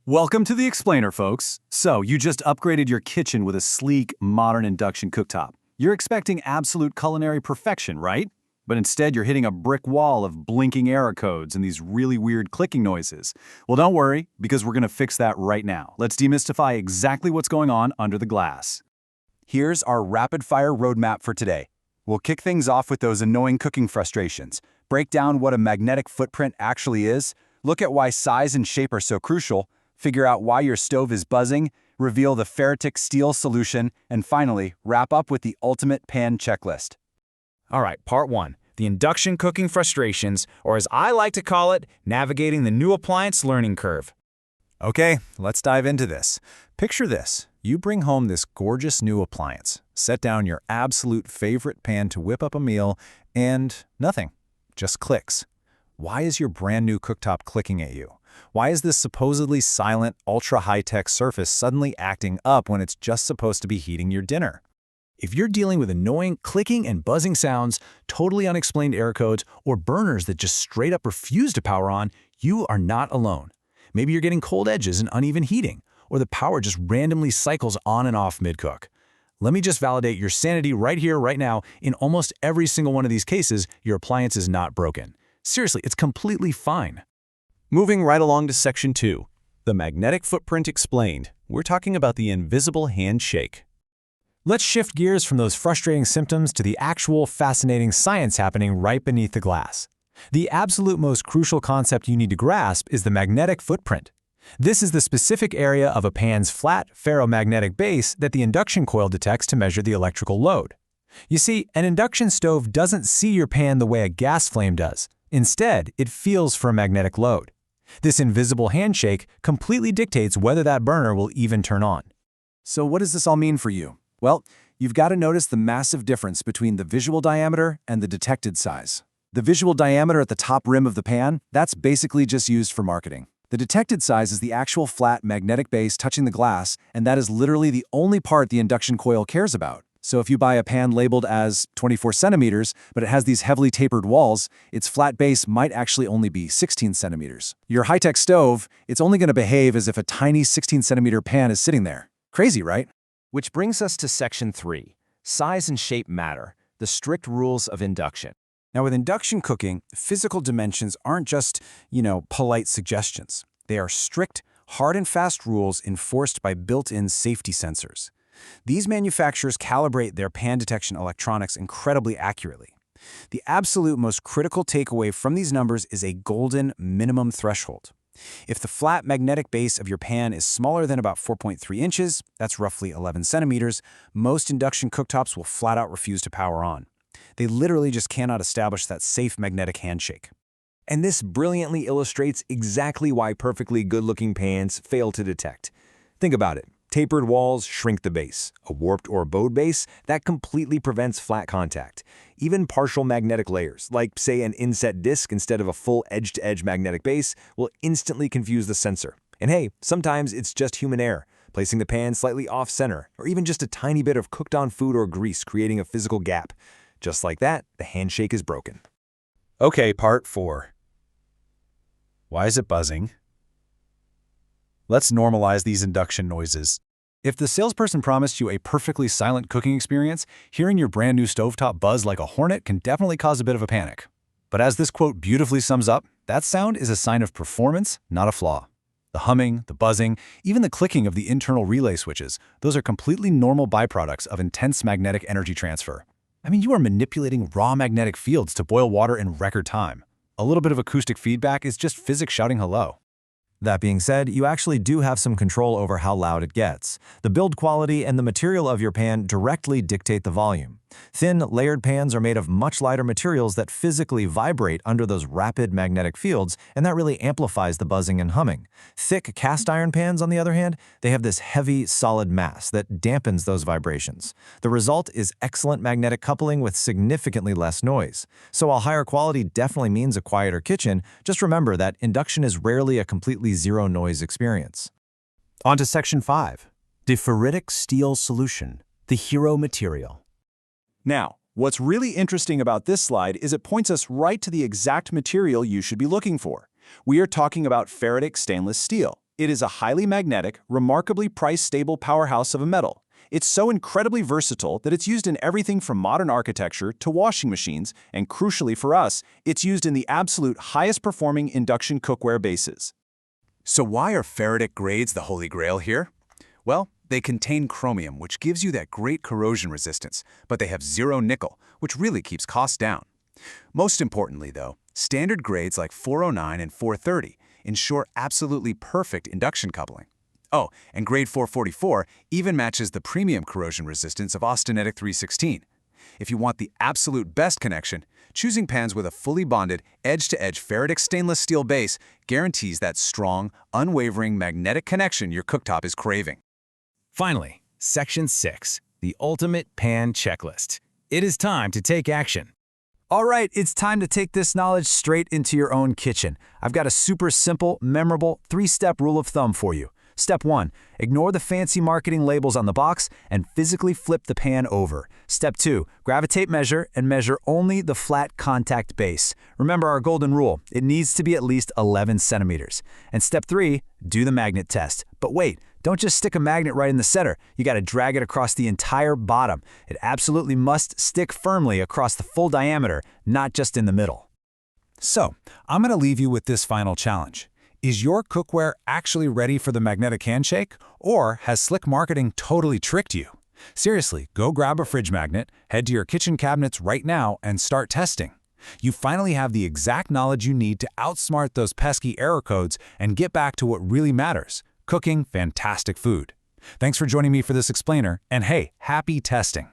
Welcome to the Explainer, folks. So, you just upgraded your kitchen with a sleek, modern induction cooktop. You're expecting absolute culinary perfection, right? But instead, you're hitting a brick wall of blinking error codes and these really weird clicking noises. Well, don't worry, because we're going to fix that right now. Let's demystify exactly what's going on under the glass. Here's our rapid-fire roadmap for today. We'll kick things off with those annoying cooking frustrations, break down what a magnetic footprint actually is, look at why size and shape are so crucial, figure out why your stove is buzzing, reveal the Ferritic steel solution, and finally, wrap up with the ultimate pan checklist. All right, part one, the induction cooking frustrations, or as I like to call it, navigating the new appliance learning curve. Okay, let's dive into this. Picture this. You bring home this gorgeous new appliance, set down your absolute favorite pan to whip up a meal, and nothing. Just clicks. Why is your brand new cooktop clicking at you? Why is this supposedly silent, ultra-high-tech surface suddenly acting up when it's just supposed to be heating your dinner? If you're dealing with annoying clicking and buzzing sounds, totally unexplained error codes, or burners that just straight up refuse to power on, you are not alone. Maybe you're getting cold edges and uneven heating, or the power just randomly cycles on and off mid-cook. Let me just validate your sanity right here, right now. In almost every single one of these cases, your appliance is not broken. Seriously, it's completely fine. Moving right along to Section 2, the magnetic footprint explained. We're talking about the invisible handshake. Let's shift gears from those frustrating symptoms to the actual fascinating science happening right beneath the glass. The absolute most crucial concept you need to grasp is the magnetic footprint. This is the specific area of a pan's flat ferromagnetic base that the induction coil detects to measure the electrical load. You see, an induction stove doesn't see your pan the way a gas flame does. Instead, it feels for a magnetic load. This invisible handshake completely dictates whether that burner will even turn on. So what does this all mean for you? Well, you've got to notice the massive difference between the visual diameter and the detected size. The visual diameter at the top rim of the pan, that's basically just used for marketing. The detected size is the actual flat magnetic base touching the glass, and that is literally the only part the induction coil cares about. So if you buy a pan labeled as 24 centimeters, but it has these heavily tapered walls, its flat base might actually only be 16 centimeters. Your high-tech stove, it's only going to behave as if a tiny 16-centimeter pan is sitting there. Crazy, right? Which brings us to Section 3, Size and Shape Matter, the strict rules of induction. Now, with induction cooking, physical dimensions aren't just, polite suggestions. They are strict, hard and fast rules enforced by built-in safety sensors. These manufacturers calibrate their pan detection electronics incredibly accurately. The absolute most critical takeaway from these numbers is a golden minimum threshold. If the flat magnetic base of your pan is smaller than about 4.3 inches, that's roughly 11 centimeters, most induction cooktops will flat out refuse to power on. They literally just cannot establish that safe magnetic handshake. And this brilliantly illustrates exactly why perfectly good-looking pans fail to detect. Think about it. Tapered walls shrink the base. A warped or bowed base, that completely prevents flat contact. Even partial magnetic layers, like, say, an inset disc instead of a full edge-to-edge magnetic base, will instantly confuse the sensor. And hey, sometimes it's just human error, placing the pan slightly off-center, or even just a tiny bit of cooked-on food or grease creating a physical gap. Just like that, the handshake is broken. Okay, part 4. Why is it buzzing? Let's normalize these induction noises. If the salesperson promised you a perfectly silent cooking experience, hearing your brand new stovetop buzz like a hornet can definitely cause a bit of a panic. But as this quote beautifully sums up, that sound is a sign of performance, not a flaw. The humming, the buzzing, even the clicking of the internal relay switches, those are completely normal byproducts of intense magnetic energy transfer. I mean, you are manipulating raw magnetic fields to boil water in record time. A little bit of acoustic feedback is just physics shouting hello. That being said, you actually do have some control over how loud it gets. The build quality and the material of your pan directly dictate the volume. Thin, layered pans are made of much lighter materials that physically vibrate under those rapid magnetic fields, and that really amplifies the buzzing and humming. Thick cast iron pans, on the other hand, they have this heavy, solid mass that dampens those vibrations. The result is excellent magnetic coupling with significantly less noise. So while higher quality definitely means a quieter kitchen, just remember that induction is rarely a completely zero-noise experience. On to Section 5, the Ferritic steel solution, the hero material. Now, what's really interesting about this slide is it points us right to the exact material you should be looking for. We are talking about ferritic stainless steel. It is a highly magnetic, remarkably price-stable powerhouse of a metal. It's so incredibly versatile that it's used in everything from modern architecture to washing machines, and crucially for us, it's used in the absolute highest-performing induction cookware bases. So why are ferritic grades the holy grail here? Well, they contain chromium, which gives you that great corrosion resistance, but they have zero nickel, which really keeps costs down. Most importantly, though, standard grades like 409 and 430 ensure absolutely perfect induction coupling. Oh, and grade 444 even matches the premium corrosion resistance of austenitic 316. If you want the absolute best connection, choosing pans with a fully bonded, edge-to-edge ferritic stainless steel base guarantees that strong, unwavering magnetic connection your cooktop is craving. Finally, Section 6, the ultimate pan checklist. It is time to take action. All right, it's time to take this knowledge straight into your own kitchen. I've got a super simple, memorable, 3-step rule of thumb for you. Step 1, ignore the fancy marketing labels on the box and physically flip the pan over. Step 2, grab a tape measure and measure only the flat contact base. Remember our golden rule, it needs to be at least 11 centimeters. And step 3, do the magnet test. But wait, don't just stick a magnet right in the center. You got to drag it across the entire bottom. It absolutely must stick firmly across the full diameter, not just in the middle. So, I'm going to leave you with this final challenge. Is your cookware actually ready for the magnetic handshake, or has slick marketing totally tricked you? Seriously, go grab a fridge magnet, head to your kitchen cabinets right now, and start testing. You finally have the exact knowledge you need to outsmart those pesky error codes and get back to what really matters, cooking fantastic food. Thanks for joining me for this explainer, and hey, happy testing!